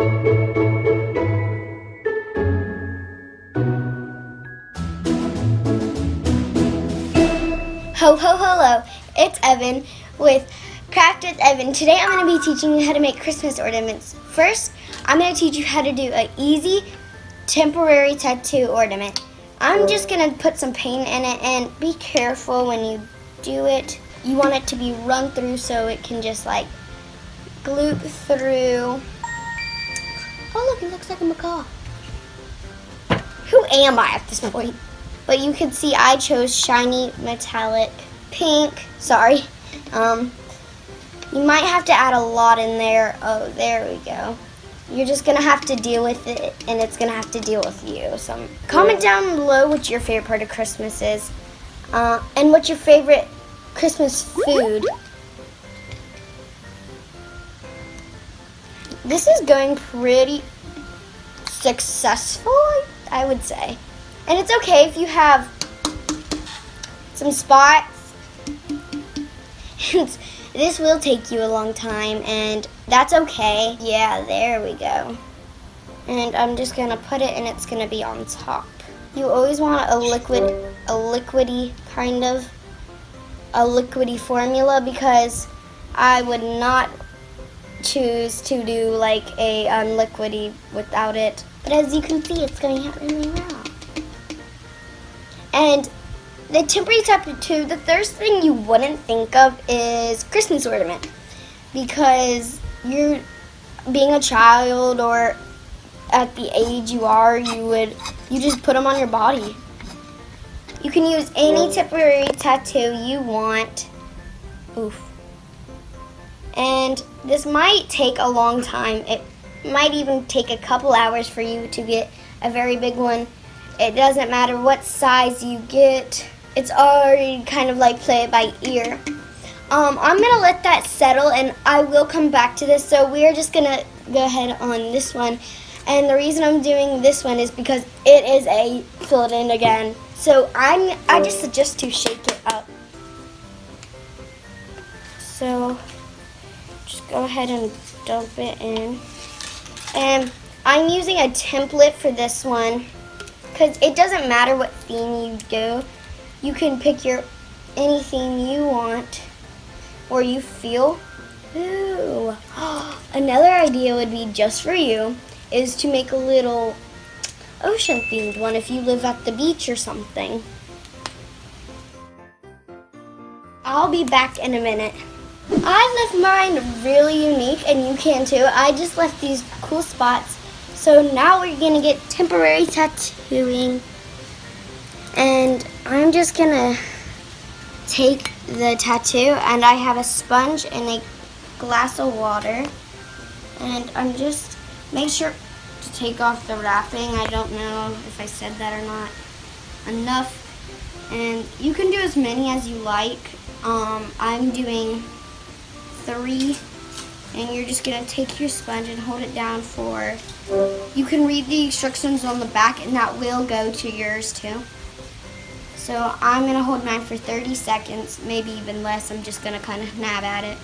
Ho ho hello, it's Evan with Craft with Evan. Today I'm going to be teaching you how to make Christmas ornaments. First, I'm going to teach you how to do an easy temporary tattoo ornament. I'm just going to put some paint in it, and be careful when you do it. You want it to be run through so it can just like gloop through. Oh look, it looks like a macaw. Who am I at this point? But you can see I chose shiny metallic pink. Sorry. You might have to add a lot in there. Oh, there we go. You're just going to have to deal with it, and it's going to have to deal with you. So comment down below what your favorite part of Christmas is, and what's your favorite Christmas food. This is going pretty successful, I would say. And it's okay if you have some spots. This will take you a long time, and that's okay. Yeah, there we go. And I'm just gonna put it, and it's gonna be on top. You always want a liquidy formula, because I would not choose to do like a unliquidy without it. But as you can see, it's going out really well. And the temporary tattoo, the first thing you wouldn't think of is Christmas ornament, because you're being a child, or at the age you are, you just put them on your body. You can use any temporary tattoo you want. Oof. And this might take a long time. It might even take a couple hours for you to get a very big one. It doesn't matter what size you get. It's already kind of like play it by ear. I'm gonna let that settle, and I will come back to this. So we're just gonna go ahead on this one. And the reason I'm doing this one is because it is a filled in again. So I just suggest to shake it up. So just go ahead and dump it in. And I'm using a template for this one, because it doesn't matter what theme you do. You can pick any theme you want or you feel. Ooh. Another idea would be just for you is to make a little ocean themed one if you live at the beach or something. I'll be back in a minute. I left mine really unique, and you can too. I just left these cool spots. So now we're gonna get temporary tattooing, and I'm just gonna take the tattoo, and I have a sponge and a glass of water, and I'm just make sure to take off the wrapping. I don't know if I said that or not. Enough, and you can do as many as you like. I'm doing 3. And you're just gonna take your sponge and hold it down for, you can read the instructions on the back, and that will go to yours too. So I'm gonna hold mine for 30 seconds, maybe even less. I'm just gonna kind of nab at it.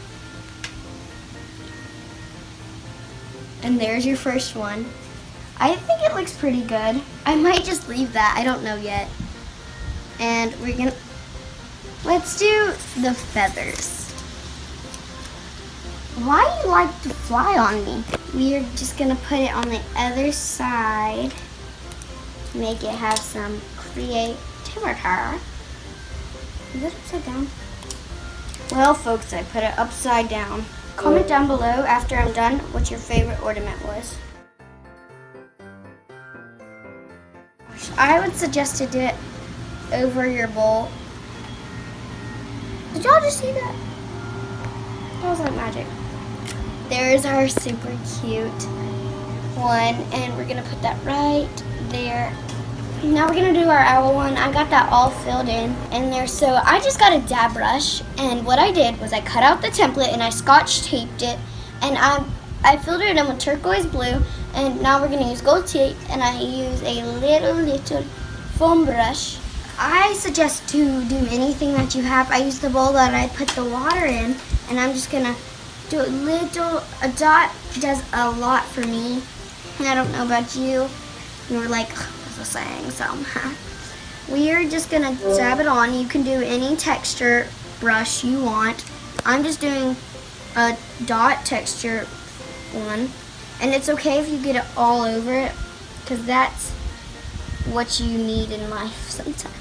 And there's your first one. I think it looks pretty good. I might just leave that, I don't know yet. And let's do the feathers. Why do you like to fly on me? We're just gonna put it on the other side to make it have some creativity. Is it upside down? Well, folks, I put it upside down. Comment down below after I'm done what your favorite ornament was. I would suggest to do it over your bowl. Did y'all just see that? That was like magic. There's our super cute one, and we're gonna put that right there. Now we're gonna do our owl one. I got that all filled in there. So I just got a dab brush, and what I did was I cut out the template and I scotch taped it, and I filled it in with turquoise blue, and now we're gonna use gold tape, and I use a little foam brush. I suggest to do anything that you have. I use the bowl that I put the water in, and I'm just gonna do a dot does a lot for me. And I don't know about you. You're like, that's a saying, so. We're just gonna dab it on. You can do any texture brush you want. I'm just doing a dot texture one. And it's okay if you get it all over it, because that's what you need in life sometimes.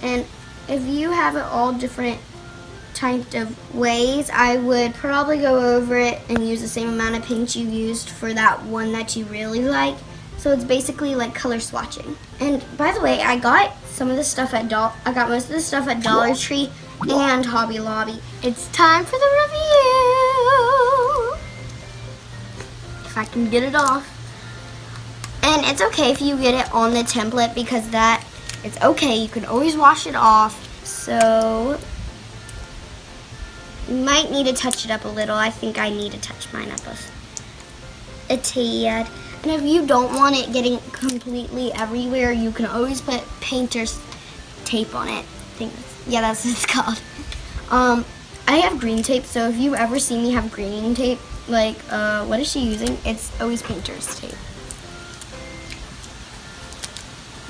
And if you have it all different types of ways, I would probably go over it and use the same amount of paint you used for that one that you really like. So it's basically like color swatching. And by the way, I got some of the stuff at I got most of the stuff at Dollar Tree and Hobby Lobby. It's time for the review. If I can get it off. And it's okay if you get it on the template, because it's okay. You can always wash it off. So you might need to touch it up a little. I think I need to touch mine up a tad. And if you don't want it getting completely everywhere, you can always put painter's tape on it. That's what it's called. I have green tape, so if you ever see me have green tape, like, what is she using? It's always painter's tape.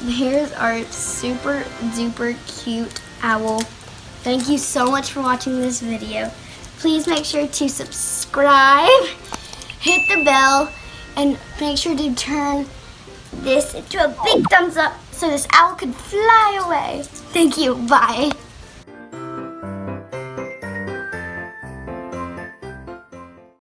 Here's our super duper cute owl. Thank you so much for watching this video. Please make sure to subscribe, hit the bell, and make sure to turn this into a big thumbs up so this owl could fly away. Thank you. Bye.